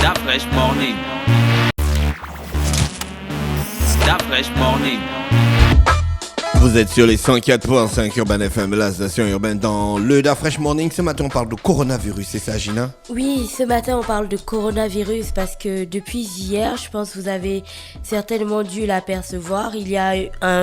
Da Fresh Morning. Da Fresh Morning. Vous êtes sur les 104.5 Urban FM, la station urbaine dans le Da Fresh Morning. Ce matin, on parle de coronavirus, c'est ça, Gina? Oui, ce matin, on parle de coronavirus parce que depuis hier, je pense que vous avez certainement dû l'apercevoir. Il y a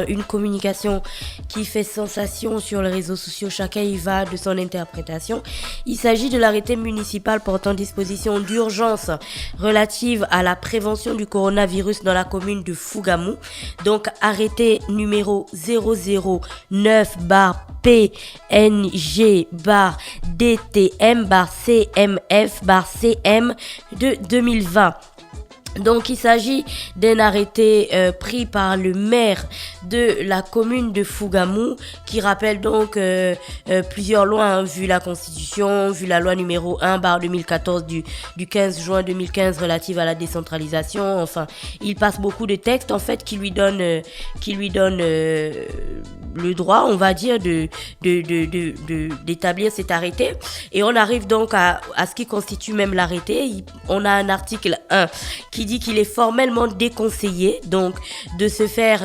une communication qui fait sensation sur les réseaux sociaux. Chacun y va de son interprétation. Il s'agit de l'arrêté municipal portant disposition d'urgence relative à la prévention du coronavirus dans la commune de Fougamou. Donc, arrêté numéro 009-PNG-DTM-CMF-CM de 2020. Donc il s'agit d'un arrêté pris par le maire de la commune de Fougamou qui rappelle donc plusieurs lois, hein, vu la constitution, vu la loi numéro 1/2014 du 15 juin 2015 relative à la décentralisation. Enfin, il passe beaucoup de textes en fait qui lui donnent le droit, on va dire, d'établir cet arrêté. Et on arrive donc à ce qui constitue même l'arrêté. On a un article 1 qui dit qu'il est formellement déconseillé donc de se faire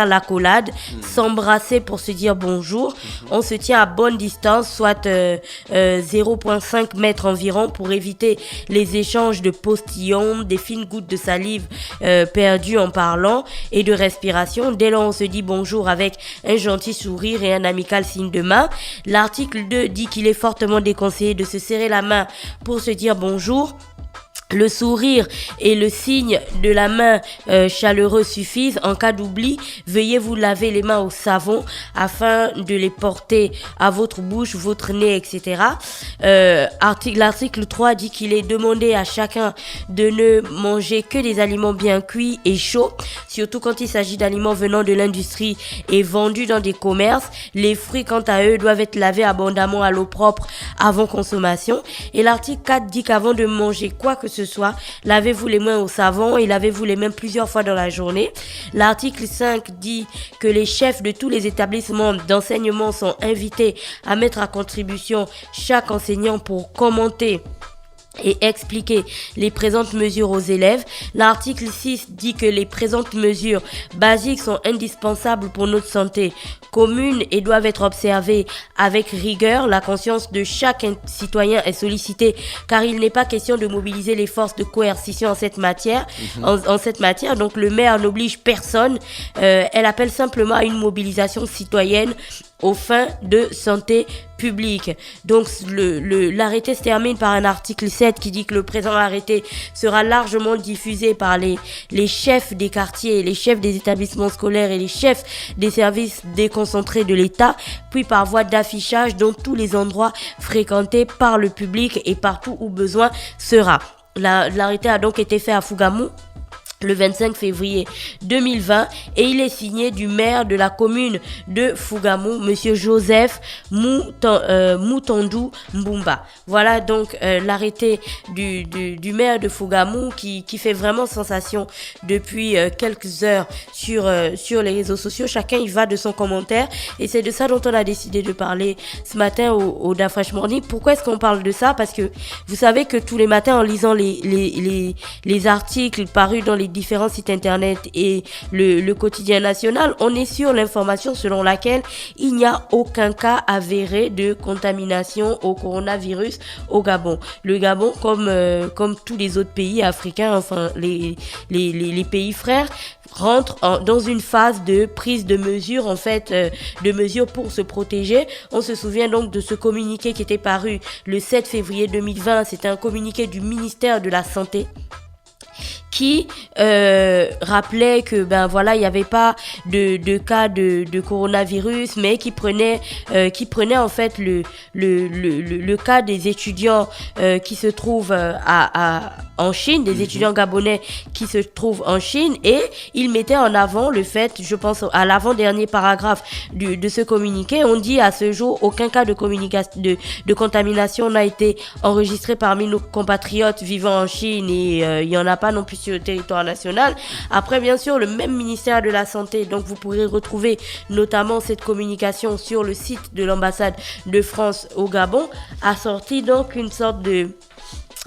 l'accolade, s'embrasser pour se dire bonjour. On se tient à bonne distance, soit 0,5 mètres environ, pour éviter les échanges de postillons, des fines gouttes de salive perdues en parlant et de respiration. Dès lors, on se dit bonjour avec un gentil sourire et un amical signe de main. L'article 2 dit qu'il est fortement déconseillé de se serrer la main pour se dire bonjour. Le sourire et le signe de la main chaleureux suffisent. En cas d'oubli, veuillez vous laver les mains au savon afin de les porter à votre bouche, votre nez, etc. L'article 3 dit qu'il est demandé à chacun de ne manger que des aliments bien cuits et chauds, surtout quand il s'agit d'aliments venant de l'industrie et vendus dans des commerces. Les fruits, quant à eux, doivent être lavés abondamment à l'eau propre avant consommation. Et l'article 4 dit qu'avant de manger quoi que ce soit, lavez-vous les mains au savon et lavez-vous les mains plusieurs fois dans la journée. L'article 5 dit que les chefs de tous les établissements d'enseignement sont invités à mettre à contribution chaque enseignant pour commenter et expliquer les présentes mesures aux élèves. L'article 6 dit que les présentes mesures basiques sont indispensables pour notre santé commune et doivent être observées avec rigueur. La conscience de chaque citoyen est sollicitée car il n'est pas question de mobiliser les forces de coercition en cette matière. En cette matière, donc le maire n'oblige personne. Elle appelle simplement à une mobilisation citoyenne aux fins de santé publique. Donc l'arrêté se termine par un article 7 qui dit que le présent arrêté sera largement diffusé par les chefs des quartiers, les chefs des établissements scolaires et les chefs des services déconcentrés de l'État, puis par voie d'affichage dans tous les endroits fréquentés par le public et partout où besoin sera. L'arrêté a donc été fait à Fougamou le 25 février 2020 et il est signé du maire de la commune de Fougamou, monsieur Joseph Moutondou Mbumba. Voilà donc l'arrêté du maire de Fougamou qui fait vraiment sensation depuis quelques heures sur les réseaux sociaux. Chacun y va de son commentaire et c'est de ça dont on a décidé de parler ce matin au Da Fresh Morning. Pourquoi est-ce qu'on parle de ça? Parce que vous savez que tous les matins, en lisant les articles parus dans les différents sites internet et le quotidien national, on est sur l'information selon laquelle il n'y a aucun cas avéré de contamination au coronavirus au Gabon. Le Gabon, comme tous les autres pays africains, enfin les pays frères, rentre dans une phase de prise de mesures, en fait, de mesures pour se protéger. On se souvient donc de ce communiqué qui était paru le 7 février 2020. C'était un communiqué du ministère de la Santé qui rappelait que il n'y avait pas de cas de coronavirus, mais qui prenait en fait le cas des étudiants qui se trouvent en Chine, des étudiants gabonais qui se trouvent en Chine, et il mettait en avant le fait, je pense à l'avant-dernier paragraphe de ce communiqué, on dit à ce jour aucun cas de contamination n'a été enregistré parmi nos compatriotes vivant en Chine, et il n'y en a pas non plus sur le territoire national. Après, bien sûr, le même ministère de la Santé, donc vous pourrez retrouver notamment cette communication sur le site de l'ambassade de France au Gabon, a sorti donc une sorte de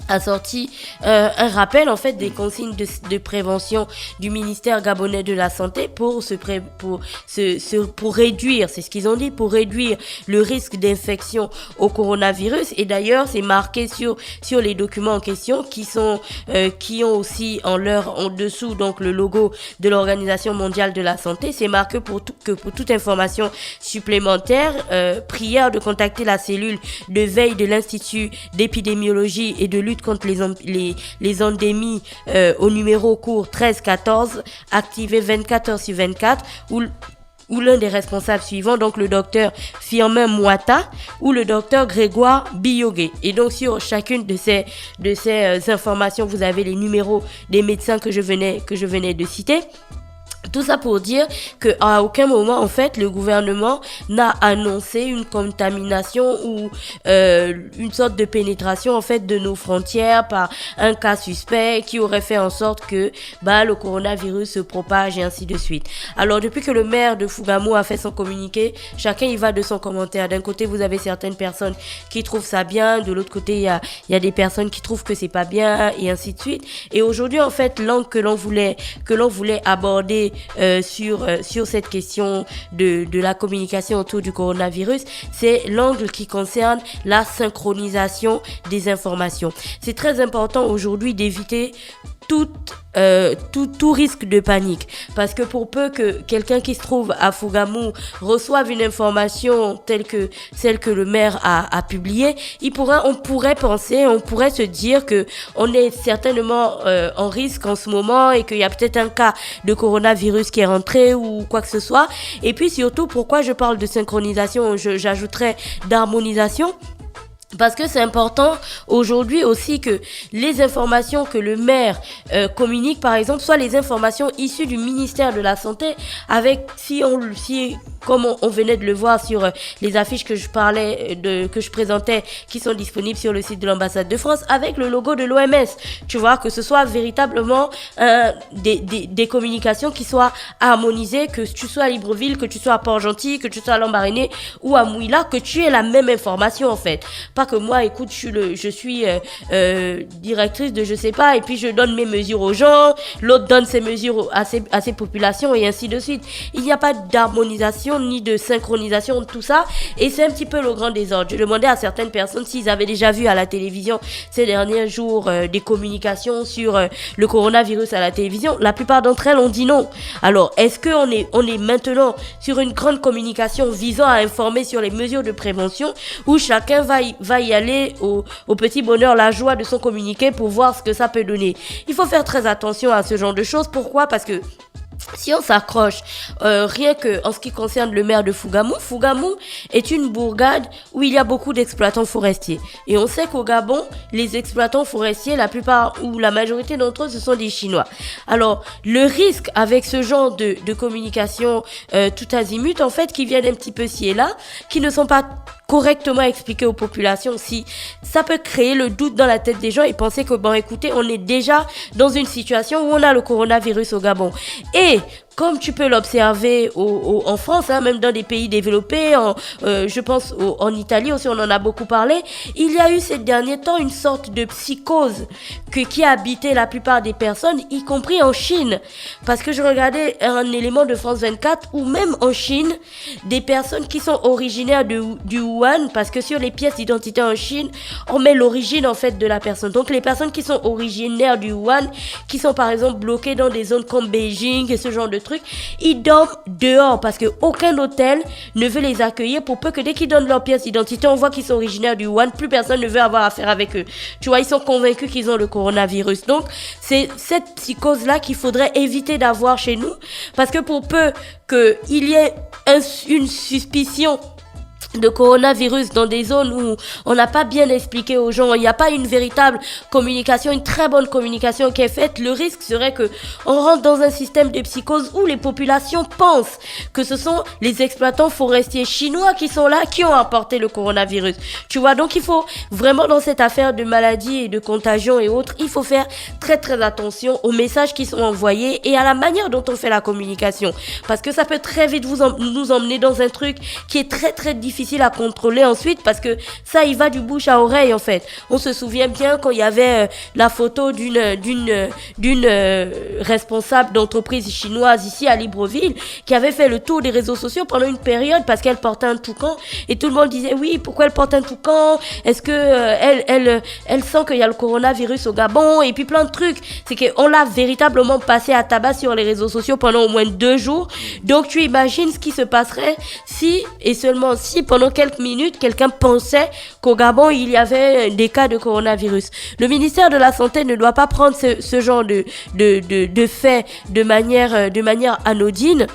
a sorti un rappel en fait des consignes de prévention du ministère gabonais de la santé pour réduire, c'est ce qu'ils ont dit, pour réduire le risque d'infection au coronavirus. Et d'ailleurs c'est marqué sur les documents en question qui ont aussi en dessous donc le logo de l'Organisation mondiale de la santé. C'est marqué pour toute information supplémentaire, prière de contacter la cellule de veille de l'Institut d'épidémiologie et de lutte contre les endémies au numéro court 1314, activé 24 heures sur 24, ou l'un des responsables suivants, donc le docteur Firmin Mouata ou le docteur Grégoire Biyogué. Et donc sur chacune de ces informations, vous avez les numéros des médecins que je venais de citer. Tout ça pour dire que à aucun moment en fait le gouvernement n'a annoncé une contamination ou une sorte de pénétration en fait de nos frontières par un cas suspect qui aurait fait en sorte que le coronavirus se propage et ainsi de suite. Alors depuis que le maire de Fougamou a fait son communiqué, chacun y va de son commentaire. D'un côté vous avez certaines personnes qui trouvent ça bien, de l'autre côté il y a des personnes qui trouvent que c'est pas bien et ainsi de suite. Et aujourd'hui en fait l'angle que l'on voulait aborder sur cette question de la communication autour du coronavirus, c'est l'angle qui concerne la synchronisation des informations. C'est très important aujourd'hui d'éviter tout risque de panique, parce que pour peu que quelqu'un qui se trouve à Fougamou reçoive une information telle que celle que le maire a publiée, on pourrait se dire que on est certainement en risque en ce moment et qu'il y a peut-être un cas de coronavirus qui est rentré ou quoi que ce soit. Et puis surtout, pourquoi je parle de synchronisation, j'ajouterais d'harmonisation. Parce que c'est important aujourd'hui aussi que les informations que le maire communique, par exemple, soient les informations issues du ministère de la Santé, avec comme on venait de le voir sur les affiches que je présentais, qui sont disponibles sur le site de l'ambassade de France, avec le logo de l'OMS. Tu vois, que ce soit véritablement des communications qui soient harmonisées, que tu sois à Libreville, que tu sois à Port-Gentil, que tu sois à Lambaréné ou à Mouila, que tu aies la même information en fait. Pas que moi, écoute, je suis directrice de je sais pas, et puis je donne mes mesures aux gens, l'autre donne ses mesures à ses populations et ainsi de suite. Il n'y a pas d'harmonisation ni de synchronisation de tout ça, et c'est un petit peu le grand désordre. Je demandais à certaines personnes s'ils avaient déjà vu à la télévision ces derniers jours des communications sur le coronavirus à la télévision. La plupart d'entre elles ont dit non. Alors, est-ce qu'on est maintenant sur une grande communication visant à informer sur les mesures de prévention, où chacun va y aller au petit bonheur, la joie de son communiqué pour voir ce que ça peut donner? Il faut faire très attention à ce genre de choses. Pourquoi? Parce que si on s'accroche, rien que en ce qui concerne le maire de Fougamou est une bourgade où il y a beaucoup d'exploitants forestiers. Et on sait qu'au Gabon, les exploitants forestiers, la plupart ou la majorité d'entre eux, ce sont des Chinois. Alors, le risque avec ce genre de communication tout azimut, en fait, qui viennent un petit peu ci et là, qui ne sont pas correctement expliquer aux populations, si ça peut créer le doute dans la tête des gens et penser que écoutez, on est déjà dans une situation où on a le coronavirus au Gabon. Et comme tu peux l'observer en France, même dans des pays développés, je pense en Italie aussi, on en a beaucoup parlé, il y a eu ces derniers temps une sorte de psychose qui a habité la plupart des personnes, y compris en Chine. Parce que je regardais un élément de France 24 où même en Chine, des personnes qui sont originaires du Wuhan, parce que sur les pièces d'identité en Chine, on met l'origine en fait de la personne. Donc les personnes qui sont originaires du Wuhan, qui sont par exemple bloquées dans des zones comme Beijing et ce genre de trucs, ils dorment dehors parce que aucun hôtel ne veut les accueillir, pour peu que dès qu'ils donnent leur pièce d'identité, on voit qu'ils sont originaires du Wuhan, plus personne ne veut avoir affaire avec eux. Tu vois, ils sont convaincus qu'ils ont le coronavirus. Donc, c'est cette psychose-là qu'il faudrait éviter d'avoir chez nous, parce que pour peu qu'il y ait une suspicion de coronavirus dans des zones où on n'a pas bien expliqué aux gens, il n'y a pas une véritable communication, une très bonne communication qui est faite, le risque serait que on rentre dans un système de psychose où les populations pensent que ce sont les exploitants forestiers chinois qui sont là, qui ont apporté le coronavirus. Tu vois, donc il faut vraiment, dans cette affaire de maladie et de contagion et autres, il faut faire très très attention aux messages qui sont envoyés et à la manière dont on fait la communication, parce que ça peut très vite nous emmener dans un truc qui est très très difficile difficile à contrôler ensuite parce que ça, il va du bouche à oreille en fait. On se souvient bien quand il y avait la photo d'une responsable d'entreprise chinoise ici à Libreville qui avait fait le tour des réseaux sociaux pendant une période parce qu'elle portait un toucan et tout le monde disait oui, pourquoi elle porte un toucan? Est-ce que elle sent qu'il y a le coronavirus au Gabon et puis plein de trucs. C'est qu'on l'a véritablement passé à tabac sur les réseaux sociaux pendant au moins 2 jours. Donc tu imagines ce qui se passerait si et seulement si pendant quelques minutes quelqu'un pensait qu'au Gabon il y avait des cas de coronavirus. Le ministère de la Santé ne doit pas prendre ce genre de fait de manière anodine.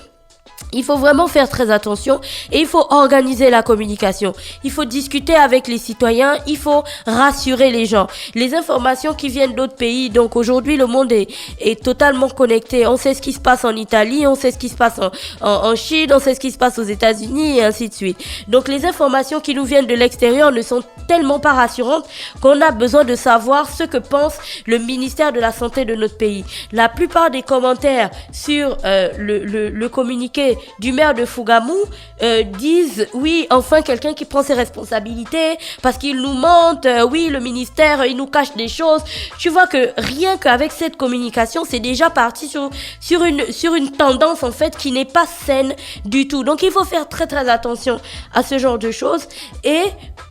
Il faut vraiment faire très attention et il faut organiser la communication. Il faut discuter avec les citoyens, il faut rassurer les gens. Les informations qui viennent d'autres pays, donc aujourd'hui le monde est totalement connecté. On sait ce qui se passe en Italie, on sait ce qui se passe en Chine, on sait ce qui se passe aux États-Unis et ainsi de suite. Donc les informations qui nous viennent de l'extérieur ne sont tellement pas rassurantes qu'on a besoin de savoir ce que pense le ministère de la Santé de notre pays. La plupart des commentaires sur le communiqué du maire de Fougamou disent oui, enfin quelqu'un qui prend ses responsabilités parce qu'il nous mente, oui, le ministère il nous cache des choses. Tu vois que rien qu'avec cette communication c'est déjà parti sur une tendance en fait qui n'est pas saine du tout. Donc il faut faire très très attention à ce genre de choses et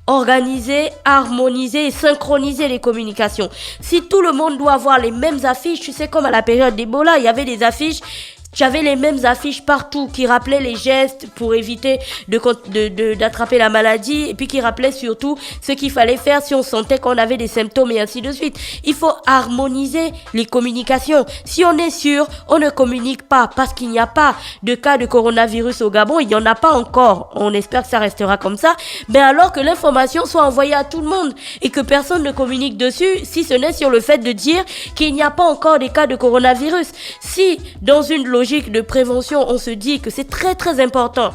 organiser, harmoniser et synchroniser les communications. Si tout le monde doit avoir les mêmes affiches, tu sais comme à la période d'Ebola, il y avait des affiches. J'avais les mêmes affiches partout qui rappelaient les gestes pour éviter d'attraper la maladie et puis qui rappelaient surtout ce qu'il fallait faire si on sentait qu'on avait des symptômes et ainsi de suite. Il faut harmoniser les communications. Si on est sûr, on ne communique pas parce qu'il n'y a pas de cas de coronavirus au Gabon, il n'y en a pas encore. On espère que ça restera comme ça. Mais alors que l'information soit envoyée à tout le monde et que personne ne communique dessus, si ce n'est sur le fait de dire qu'il n'y a pas encore des cas de coronavirus. Si dans une logique de prévention, on se dit que c'est très très important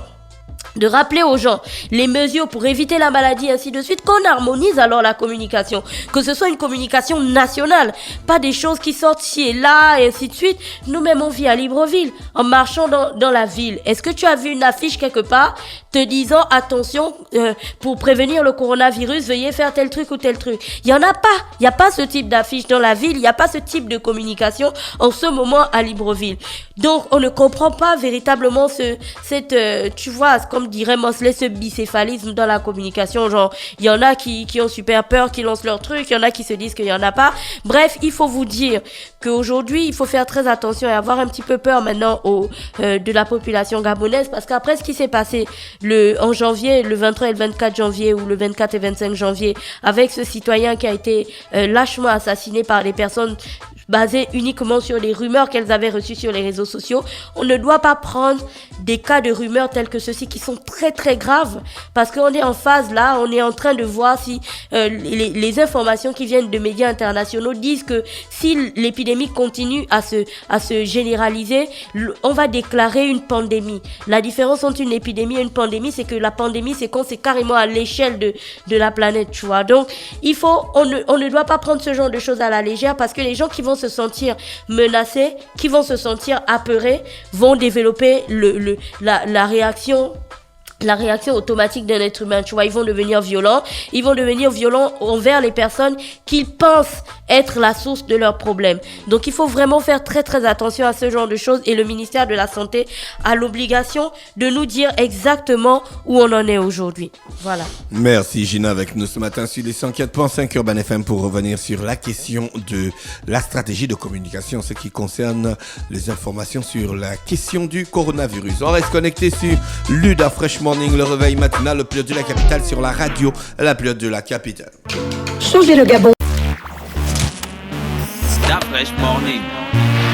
de rappeler aux gens les mesures pour éviter la maladie, ainsi de suite, qu'on harmonise alors la communication, que ce soit une communication nationale, pas des choses qui sortent ci et là, et ainsi de suite. Nous-mêmes, on vit à Libreville, en marchant dans la ville. Est-ce que tu as vu une affiche quelque part te disant, attention, pour prévenir le coronavirus, veuillez faire tel truc ou tel truc? Il y en a pas. Il n'y a pas ce type d'affiche dans la ville, il n'y a pas ce type de communication en ce moment à Libreville. Donc, on ne comprend pas véritablement tu vois, comme dirait Mosley, ce bicéphalisme dans la communication. Genre, il y en a qui ont super peur, qui lancent leur truc, il y en a qui se disent qu'il n'y en a pas. Bref, il faut vous dire qu'aujourd'hui, il faut faire très attention et avoir un petit peu peur maintenant de la population gabonaise, parce qu'après ce qui s'est passé en janvier, le 23 et le 24 janvier, ou le 24 et 25 janvier, avec ce citoyen qui a été lâchement assassiné par des personnes basées uniquement sur les rumeurs qu'elles avaient reçues sur les réseaux sociaux, on ne doit pas prendre des cas de rumeurs tels que ceux-ci qui sont très très graves, parce qu'on est en phase là, on est en train de voir si les informations qui viennent de médias internationaux disent que si l'épidémie continue à se généraliser, on va déclarer une pandémie. La différence entre une épidémie et une pandémie, c'est que la pandémie, c'est quand c'est carrément à l'échelle de la planète, tu vois. Donc, on ne doit pas prendre ce genre de choses à la légère, parce que les gens qui vont se sentir menacés, qui vont se sentir apeurés, vont développer la réaction automatique d'un être humain, tu vois. Ils vont devenir violents envers les personnes qu'ils pensent être la source de leurs problèmes. Donc il faut vraiment faire très très attention à ce genre de choses, et le ministère de la Santé a l'obligation de nous dire exactement où on en est aujourd'hui. Voilà. Merci Gina avec nous ce matin sur les 104.5 Urban FM pour revenir sur la question de la stratégie de communication, ce qui concerne les informations sur la question du coronavirus. On reste connecté sur Luda Fresh Morning, le réveil matinal, le pilote de la capitale sur la radio, la pilote de la capitale. Changer le Gabon. Stop Fresh Morning.